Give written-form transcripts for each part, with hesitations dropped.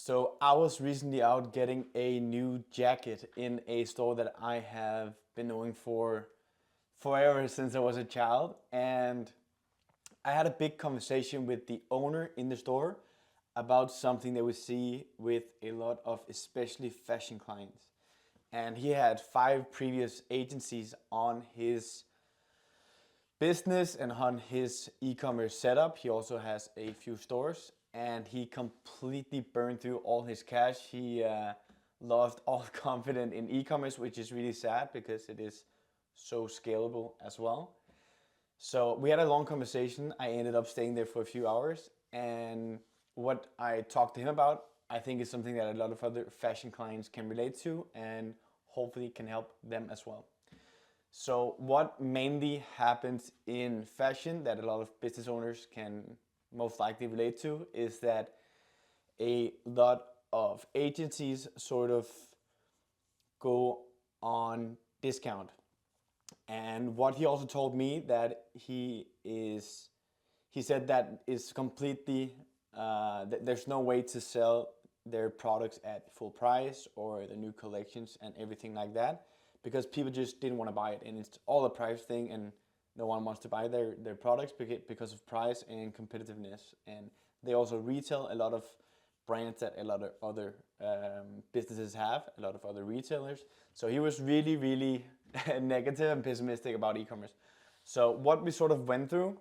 So I was recently out getting a new jacket in a store that I have been knowing for forever since I was a child, and I had a big conversation with the owner in the store about something that we see with a lot of especially fashion clients. And he had 5 previous agencies on his business and on his e-commerce setup. He also has a few stores, and he completely burned through all his cash. He lost all confidence in e-commerce, which is really sad because it is so scalable as well. So we had a long conversation. I ended up staying there for a few hours, and what I talked to him about, I think is something that a lot of other fashion clients can relate to and hopefully can help them as well. So what mainly happens in fashion that a lot of business owners can most likely relate to is that a lot of agencies sort of go on discount. And what he also told me that he said that is completely, there's no way to sell their products at full price or the new collections and everything like that, because people just didn't want to buy it, and it's all a price thing, and no one wants to buy their products because of price and competitiveness. And they also retail a lot of brands that a lot of other businesses have, a lot of other retailers. So he was really, really negative and pessimistic about e-commerce. So what we sort of went through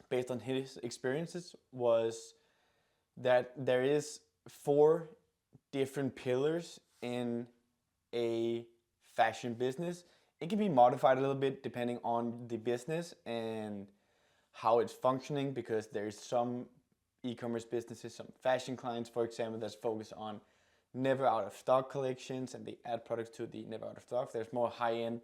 based on his experiences was that there is 4 different pillars in a fashion business. It can be modified a little bit depending on the business and how it's functioning, because there's some e-commerce businesses, some fashion clients, for example, that's focused on never out of stock collections and they add products to the never out of stock. There's more high-end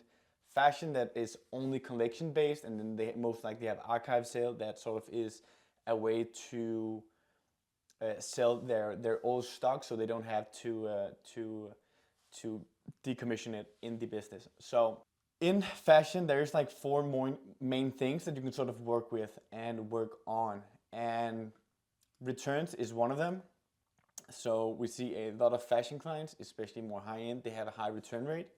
fashion that is only collection based, and then they most likely have archive sale that sort of is a way to sell their old stock, so they don't have to decommission it in the business. So in fashion, there's like 4 more main things that you can sort of work with and work on, and returns is one of them. So we see a lot of fashion clients, especially more high end, they have a high return rate.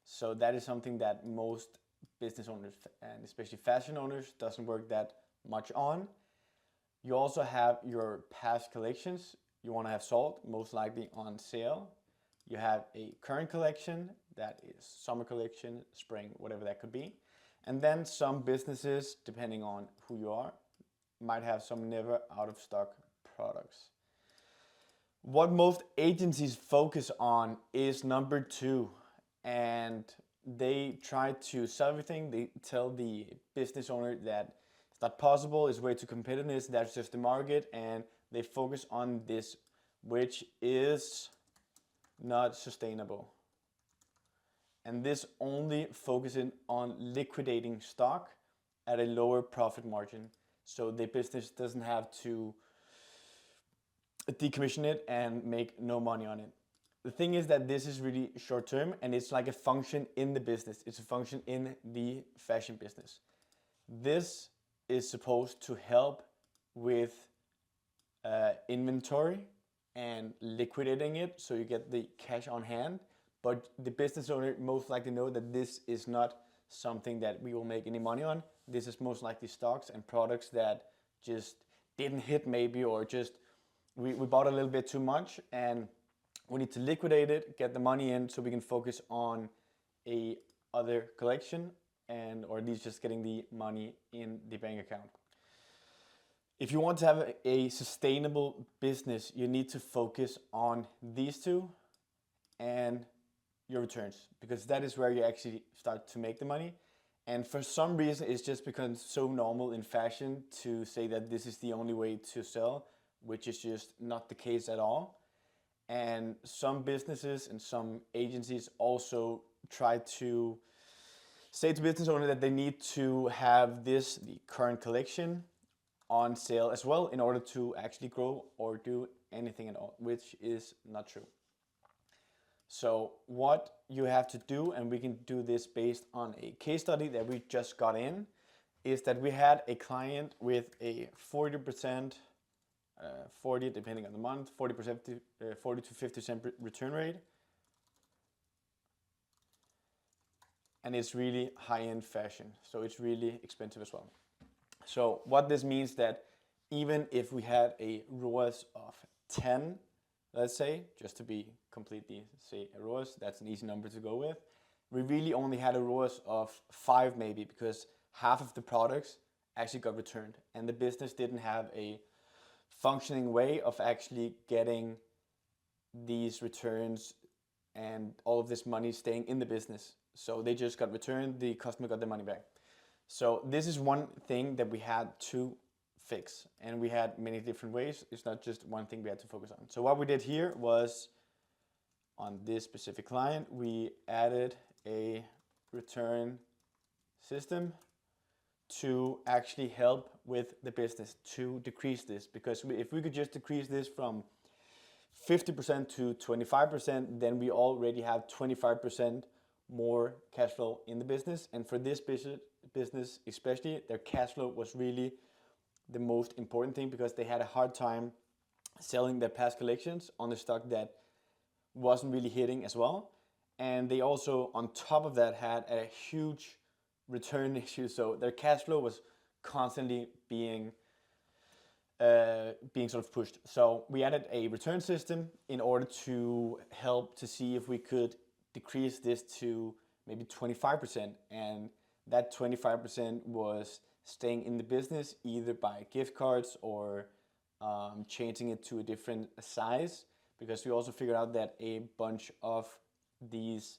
So that is something that most business owners and especially fashion owners doesn't work that much on. You also have your past collections you want to have sold, most likely on sale. You have a current collection that is summer collection, spring, whatever that could be. And then some businesses, depending on who you are, might have some never out of stock products. What most agencies focus on is number 2, and they try to sell everything. They tell the business owner that it's not possible, it's way too competitive, that's just the market, and they focus on this, which is not sustainable. And this only focusing on liquidating stock at a lower profit margin, so the business doesn't have to decommission it and make no money on it. The thing is that this is really short term, and it's like a function in the business. It's a function in the fashion business. This is supposed to help with inventory and liquidating it so you get the cash on hand. But the business owner most likely know that this is not something that we will make any money on. This is most likely stocks and products that just didn't hit maybe, or just we bought a little bit too much and we need to liquidate it, get the money in so we can focus on a other collection, and or at least just getting the money in the bank account. If you want to have a sustainable business, you need to focus on these 2 and your returns, because that is where you actually start to make the money. And for some reason, it's just become so normal in fashion to say that this is the only way to sell, which is just not the case at all. And some businesses and some agencies also try to say to business owners that they need to have the current collection on sale as well in order to actually grow or do anything at all, which is not true. So what you have to do, and we can do this based on a case study that we just got in, is that we had a client with a 40% 40 depending on the month, 40%, 40 to 50% return rate. And it's really high-end fashion, so it's really expensive as well. So what this means that even if we had a ROAS of 10, let's say, just to be completely say a ROAS, that's an easy number to go with, we really only had a ROAS of 5 maybe, because half of the products actually got returned and the business didn't have a functioning way of actually getting these returns and all of this money staying in the business. So they just got returned, the customer got their money back. So this is one thing that we had to fix, and we had many different ways. It's not just one thing we had to focus on. So what we did here was, on this specific client, we added a return system to actually help with the business to decrease this, because if we could just decrease this from 50% to 25%, then we already have 25% more cash flow in the business. And for this business especially, their cash flow was really the most important thing, because they had a hard time selling their past collections on the stock that wasn't really hitting as well. And they also, on top of that, had a huge return issue. So their cash flow was constantly being sort of pushed. So we added a return system in order to help to see if we could decrease this to maybe 25%. And that 25% was staying in the business either by gift cards or changing it to a different size, because we also figured out that a bunch of these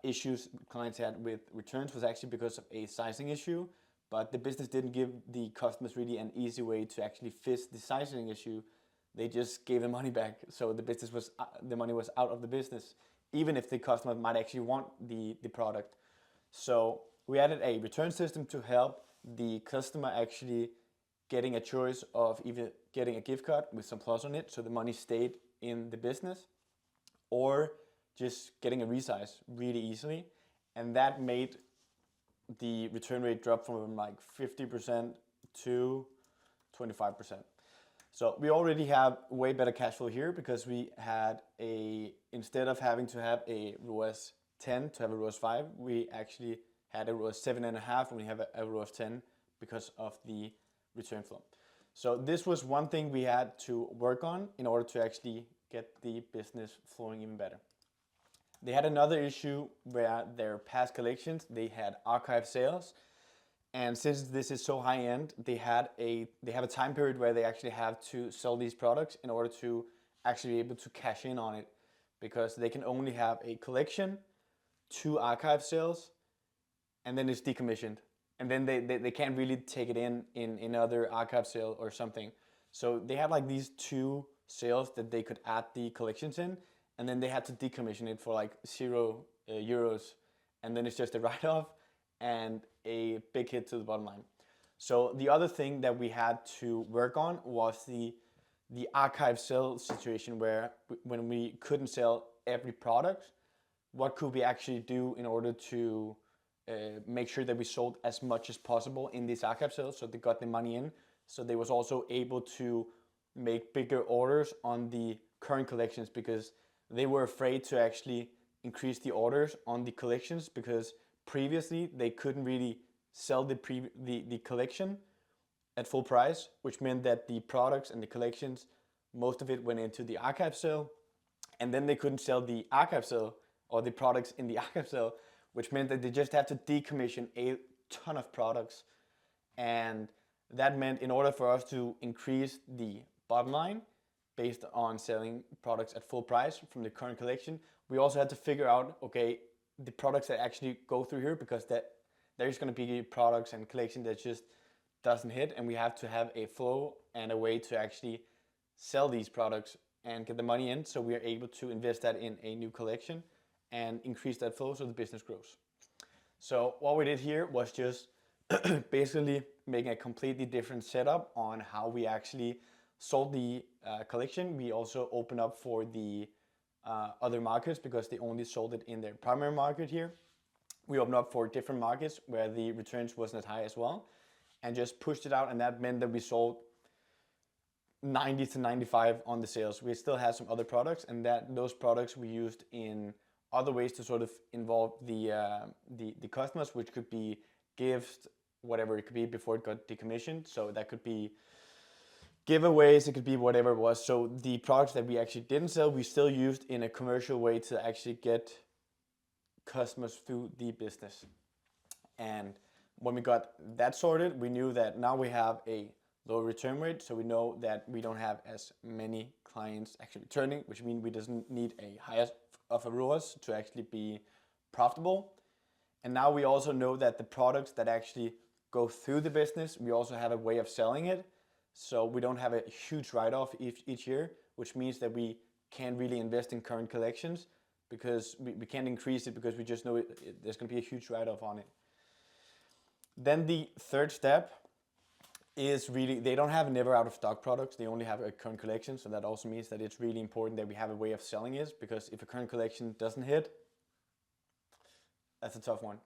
issues clients had with returns was actually because of a sizing issue, but the business didn't give the customers really an easy way to actually fix the sizing issue. They just gave the money back, so the money was out of the business, even if the customer might actually want the product. So we added a return system to help the customer actually getting a choice of either getting a gift card with some plus on it, so the money stayed in the business, or just getting a resize really easily. And that made the return rate drop from like 50% to 25%. So we already have way better cash flow here, because we had instead of having to have a ROAS 10 to have a ROAS 5, we actually had a ROAS 7.5 when we have a ROAS 10 because of the return flow. So this was one thing we had to work on in order to actually get the business flowing even better. They had another issue where their past collections, they had archive sales. And since this is so high end, they have a time period where they actually have to sell these products in order to actually be able to cash in on it, because they can only have a collection, 2 archive sales, and then it's decommissioned. And then they can't really take it in another archive sale or something. So they had like these 2 sales that they could add the collections in, and then they had to decommission it for like €0, and then it's just a write-off and a big hit to the bottom line. So the other thing that we had to work on was the archive sale situation, where when we couldn't sell every product, what could we actually do in order to make sure that we sold as much as possible in these archive sales, so they got the money in, so they was also able to make bigger orders on the current collections, because they were afraid to actually increase the orders on the collections, because previously they couldn't really sell the collection at full price, which meant that the products and the collections, most of it went into the archive sale, and then they couldn't sell the archive sale or the products in the archive sale, which meant that they just had to decommission a ton of products. And that meant in order for us to increase the bottom line based on selling products at full price from the current collection, we also had to figure out, okay, the products that actually go through here, because there's going to be products and collection that just doesn't hit, and we have to have a flow and a way to actually sell these products and get the money in, so we are able to invest that in a new collection and increase that flow so the business grows. So what we did here was just basically making a completely different setup on how we actually sold the collection. We also opened up for the other markets, because they only sold it in their primary market here. We opened up for different markets where the returns wasn't as high as well, and just pushed it out, and that meant that we sold 90 to 95 on the sales. We still had some other products, and those products we used in other ways to sort of involve the customers, which could be gifts, whatever it could be before it got decommissioned. So that could be giveaways, it could be whatever it was. So the products that we actually didn't sell, we still used in a commercial way to actually get customers through the business. And when we got that sorted, we knew that now we have a low return rate, so we know that we don't have as many clients actually returning, which means we doesn't need a higher of a ROAS to actually be profitable. And now we also know that the products that actually go through the business, we also have a way of selling it. So we don't have a huge write-off each year, which means that we can't really invest in current collections because we can't increase it because we just know there's going to be a huge write-off on it. Then the third step is really, they don't have never out of stock products, they only have a current collection. So that also means that it's really important that we have a way of selling it, because if a current collection doesn't hit, that's a tough one.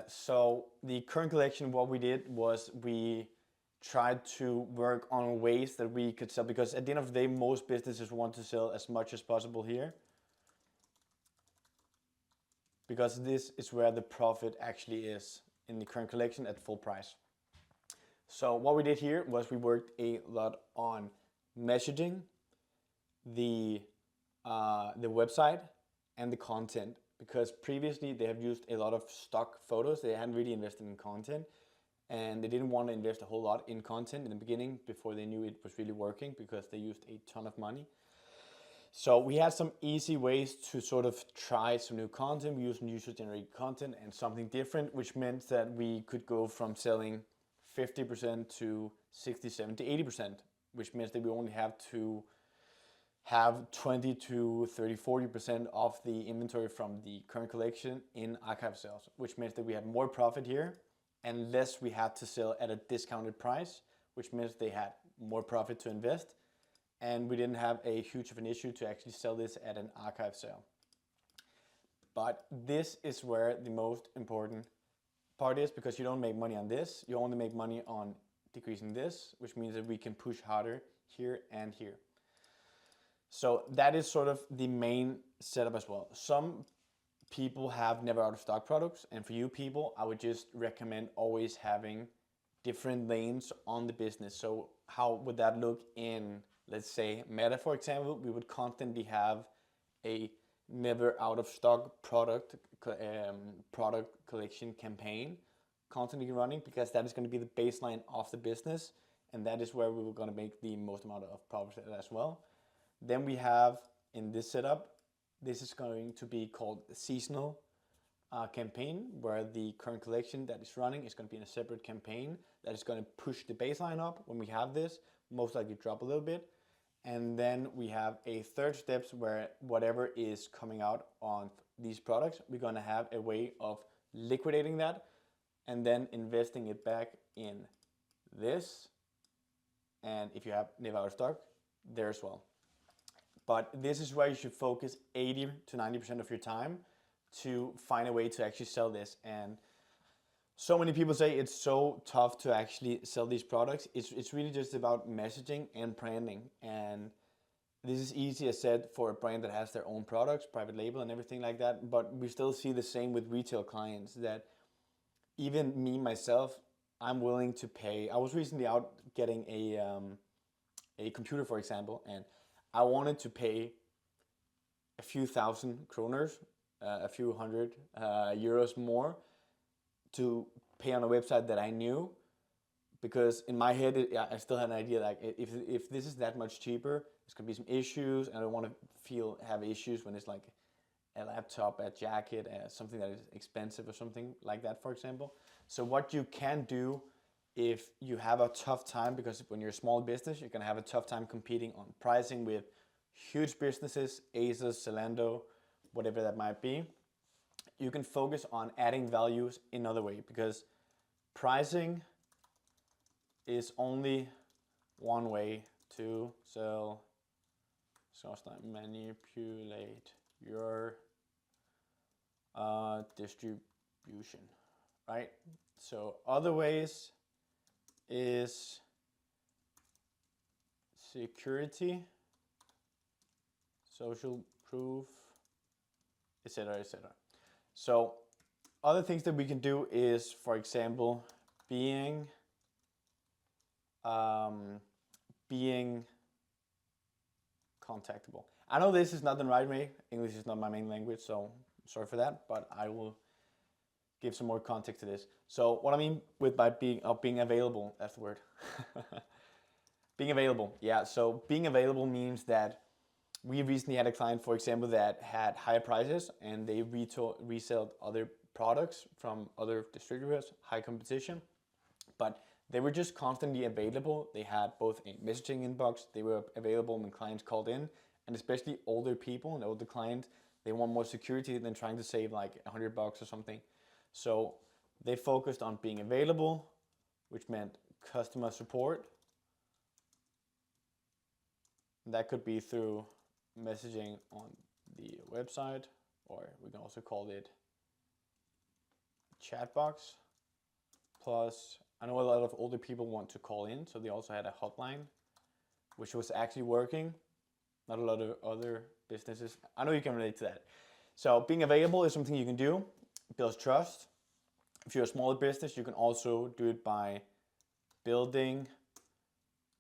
So the current collection, what we did was we tried to work on ways that we could sell, because at the end of the day, most businesses want to sell as much as possible here, because this is where the profit actually is, in the current collection at full price. So what we did here was we worked a lot on messaging, the website, and the content, because previously they have used a lot of stock photos. They hadn't really invested in content, and they didn't want to invest a whole lot in content in the beginning before they knew it was really working, because they used a ton of money. So we had some easy ways to sort of try some new content. We used user-generated content and something different, which meant that we could go from selling 50% to 60, 70, 80%, which means that we only have to have 20 to 30, 40% of the inventory from the current collection in archive sales, which means that we had more profit here and less we had to sell at a discounted price, which means they had more profit to invest, and we didn't have a huge of an issue to actually sell this at an archive sale. But this is where the most important part is, because you don't make money on this, you only make money on decreasing this, which means that we can push harder here and here. So that is sort of the main setup as well. Some people have never out of stock products, and for you people, I would just recommend always having different lanes on the business. So how would that look in, let's say, Meta, for example? We would constantly have a never out of stock product collection campaign constantly running, because that is going to be the baseline of the business, and that is where we were going to make the most amount of profit as well. Then we have, in this setup, this is going to be called a seasonal campaign, where the current collection that is running is going to be in a separate campaign that is going to push the baseline up. When we have this, most likely drop a little bit. And then we have a third steps where whatever is coming out on these products, we're going to have a way of liquidating that and then investing it back in this. And if you have never out of stock, there as well. But this is where you should focus 80 to 90% of your time to find a way to actually sell this. And so many people say it's so tough to actually sell these products. It's really just about messaging and branding. And this is easier said for a brand that has their own products, private label and everything like that. But we still see the same with retail clients, that even me, myself, I'm willing to pay. I was recently out getting a computer, for example, and I wanted to pay a few thousand kroners, a few hundred euros more to pay on a website that I knew, because in my head, I still had an idea like if this is that much cheaper, there's gonna be some issues, and I don't want to have issues when it's like a laptop, a jacket, something that is expensive or something like that, for example. So what you can do if you have a tough time, because when you're a small business, you're gonna have a tough time competing on pricing with huge businesses, Asus, Zalando, whatever that might be, you can focus on adding values in another way, because pricing is only one way to sell, so manipulate your distribution, right? So other ways is security, social proof, etc., etc. So other things that we can do is, for example, being contactable. I know this is not the right way. English is not my main language, so sorry for that, but I will give some more context to this. So what I mean with by being available, that's the word. Being available, yeah. So being available means that we recently had a client, for example, that had higher prices and they resold other products from other distributors, high competition, but they were just constantly available. They had both a messaging inbox, they were available when clients called in, and especially older people and older clients, they want more security than trying to save like $100 or something. So they focused on being available, which meant customer support. That could be through messaging on the website, or we can also call it chat box. Plus, I know a lot of older people want to call in, so they also had a hotline, which was actually working. Not a lot of other businesses. I know you can relate to that. So being available is something you can do. It builds trust. If you're a smaller business, you can also do it by building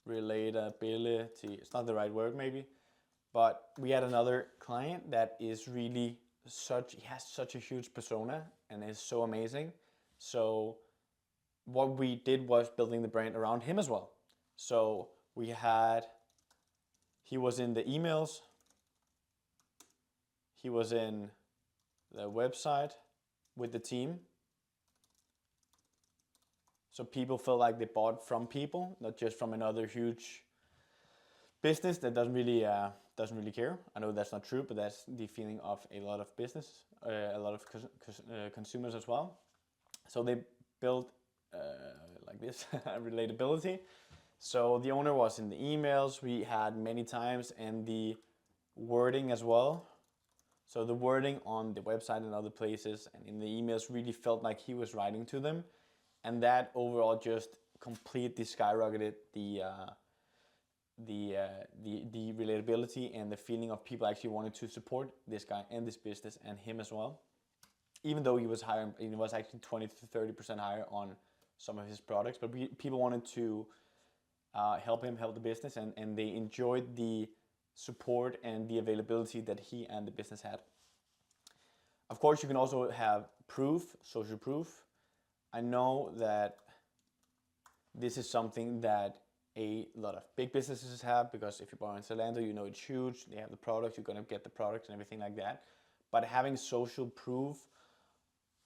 relatability. It's not the right word maybe, but we had another client that is really he has such a huge persona and is so amazing. So what we did was building the brand around him as well. So he was in the emails, he was in the website with the team. So people felt like they bought from people, not just from another huge business that doesn't really care. I know that's not true, but that's the feeling of a lot of business, a lot of consumers as well. So they built like this relatability. So the owner was in the emails we had many times, and the wording as well. So the wording on the website and other places and in the emails really felt like he was writing to them, and that overall just completely skyrocketed the relatability and the feeling of people actually wanted to support this guy and this business and him as well. Even though he was higher, it was actually 20 to 30% higher on some of his products, but people wanted to help him help the business, and they enjoyed the support and the availability that he and the business had. Of course, you can also have proof, social proof. I know that this is something that a lot of big businesses have, because if you buy on Zalando, you know it's huge. They have the products, you're gonna get the products and everything like that. But having social proof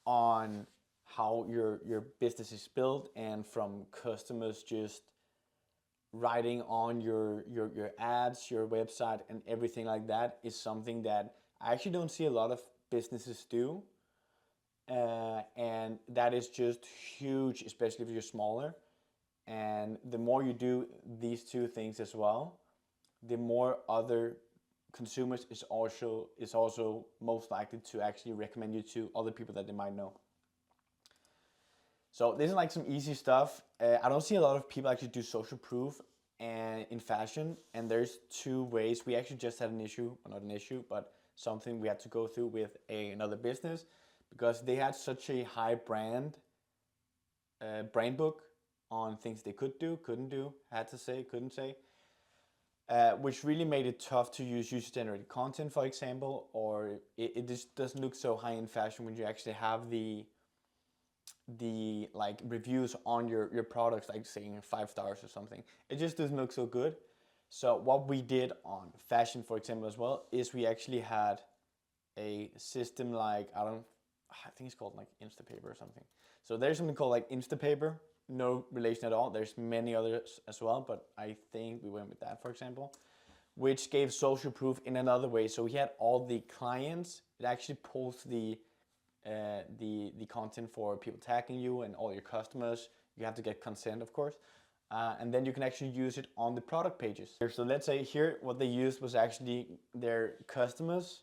on how your business is built, and from customers just writing on your ads, your website, and everything like that, is something that I actually don't see a lot of businesses do. And that is just huge, especially if you're smaller. And the more you do these two things as well, the more other consumers is also most likely to actually recommend you to other people that they might know. So this is like some easy stuff. I don't see a lot of people actually do social proof and in fashion, and there's two ways. We actually just had an issue, well, not an issue, but something we had to go through with another business, because they had such a high brand book on things they could do, couldn't do, had to say, couldn't say, which really made it tough to use user-generated content, for example, or it just doesn't look so high in fashion when you actually have the like reviews on your products, like saying 5 stars or something. It just doesn't look so good. So what we did on fashion, for example, as well, is we actually had a system like, I think it's called like Instapaper or something. So there's something called like Instapaper, no relation at all. There's many others as well, but I think we went with that, for example, which gave social proof in another way. So we had all the clients, it actually pulls the content for people tagging you and all your customers. You have to get consent, of course. And then you can actually use it on the product pages. So let's say here, what they used was actually their customers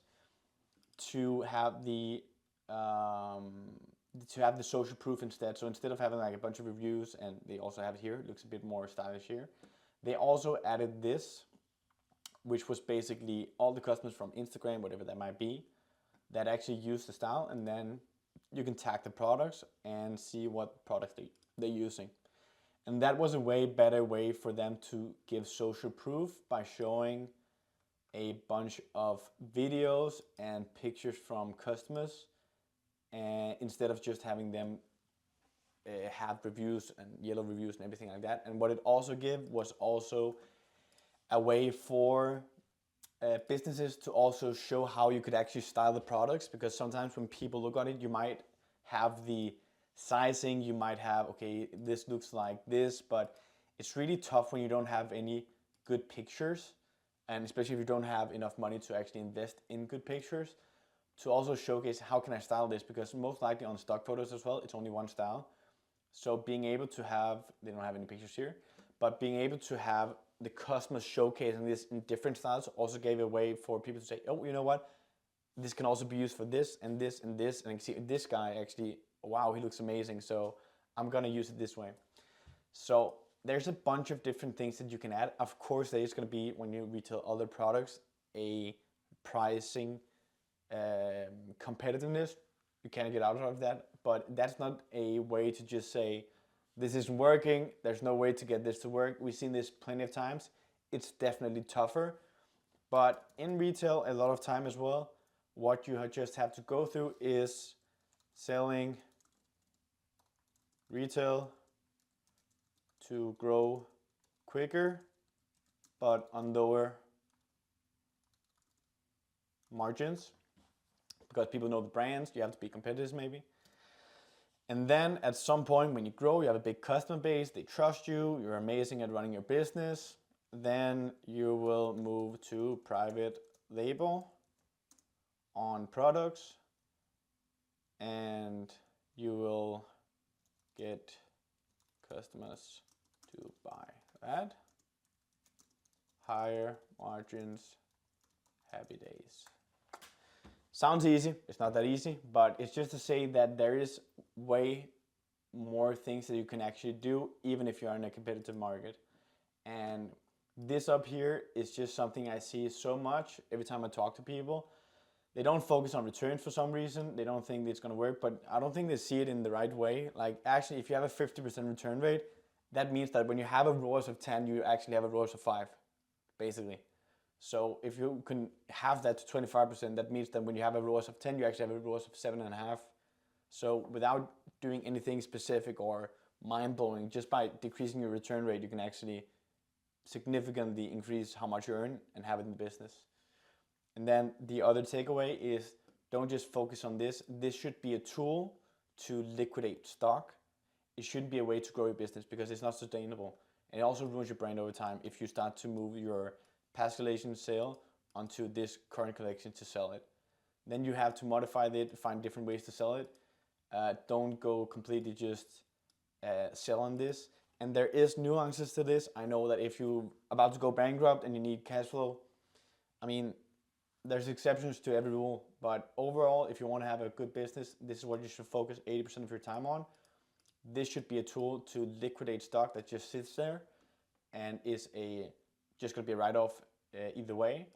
to have the social proof instead. So instead of having like a bunch of reviews, and they also have it here, it looks a bit more stylish here. They also added this, which was basically all the customers from Instagram, whatever that might be, that actually use the style, and then you can tag the products and see what products they're using. And that was a way better way for them to give social proof by showing a bunch of videos and pictures from customers, and instead of just having them have reviews and yellow reviews and everything like that. And what it also gave was also a way for businesses to also show how you could actually style the products, because sometimes when people look at it, you might have the sizing, you might have, okay, this looks like this, but it's really tough when you don't have any good pictures, and especially if you don't have enough money to actually invest in good pictures, to also showcase how can I style this, because most likely on stock photos as well, it's only one style. So being able to have, they don't have any pictures here, but being able to have the customers showcasing this in different styles also gave a way for people to say, oh, you know what, this can also be used for this and this and this, and I can see this guy actually, wow, he looks amazing, so I'm gonna use it this way. So there's a bunch of different things that you can add. Of course, there is gonna be, when you retail other products, a pricing competitiveness. You can't get out of that, but that's not a way to just say, this isn't working, there's no way to get this to work. We've seen this plenty of times. It's definitely tougher, but in retail a lot of time as well, what you just have to go through is selling retail to grow quicker, but on lower margins, because people know the brands, you have to be competitive maybe. And then at some point when you grow, you have a big customer base, they trust you, you're amazing at running your business, then you will move to private label on products, and you will get customers to buy that. Higher margins, happy days. Sounds easy, it's not that easy, but it's just to say that there is way more things that you can actually do even if you are in a competitive market. And this up here is just something I see so much every time I talk to people. They don't focus on returns for some reason. They don't think it's gonna work, but I don't think they see it in the right way. Like actually, if you have a 50% return rate, that means that when you have a ROAS of 10, you actually have a ROAS of 5, basically. So if you can have that to 25%, that means that when you have a ROAS of 10, you actually have a ROAS of 7.5. So without doing anything specific or mind-blowing, just by decreasing your return rate, you can actually significantly increase how much you earn and have it in the business. And then the other takeaway is, don't just focus on this. This should be a tool to liquidate stock. It shouldn't be a way to grow your business, because it's not sustainable. And it also ruins your brand over time if you start to move your past collection sale onto this current collection to sell it. Then you have to modify it, find different ways to sell it. Don't go completely just sell on this. And there is nuances to this. I know that if you're about to go bankrupt and you need cash flow, I mean, there's exceptions to every rule, but overall, if you want to have a good business, this is what you should focus 80% of your time on. This should be a tool to liquidate stock that just sits there and is just going to be a write-off either way.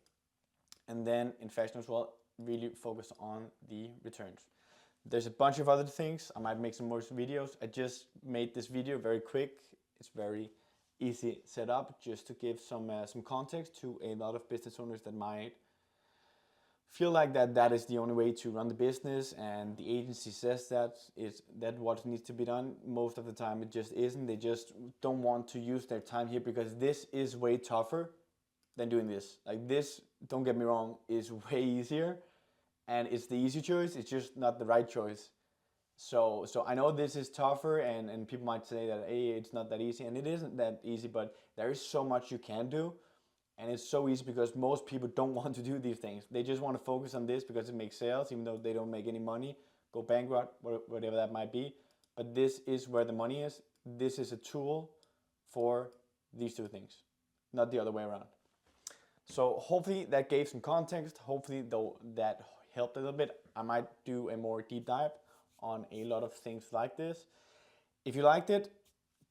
And then in fashion as well, really focus on the returns. There's a bunch of other things. I might make some more videos. I just made this video very quick. It's very easy setup, just to give some context to a lot of business owners that might feel like that is the only way to run the business, and the agency says that is that what needs to be done. Most of the time it just isn't. They just don't want to use their time here, because this is way tougher than doing this. Like this, don't get me wrong, is way easier, and it's the easy choice. It's just not the right choice. So I know this is tougher, and people might say that, hey, it's not that easy, and it isn't that easy, but there is so much you can do. And it's so easy because most people don't want to do these things. They just want to focus on this because it makes sales, even though they don't make any money, go bankrupt, whatever that might be. But this is where the money is. This is a tool for these two things, not the other way around. So hopefully that gave some context. Hopefully though that helped a little bit. I might do a more deep dive on a lot of things like this. If you liked it,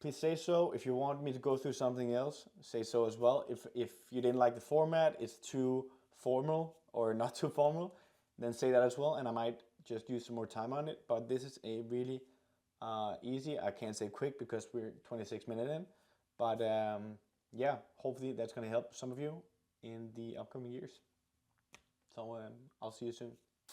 please say so. If you want me to go through something else, say so as well. If you didn't like the format, it's too formal or not too formal, then say that as well, and I might just use some more time on it. But this is a really easy, I can't say quick because we're 26 minutes in, but yeah, hopefully that's going to help some of you in the upcoming years. So I'll see you soon.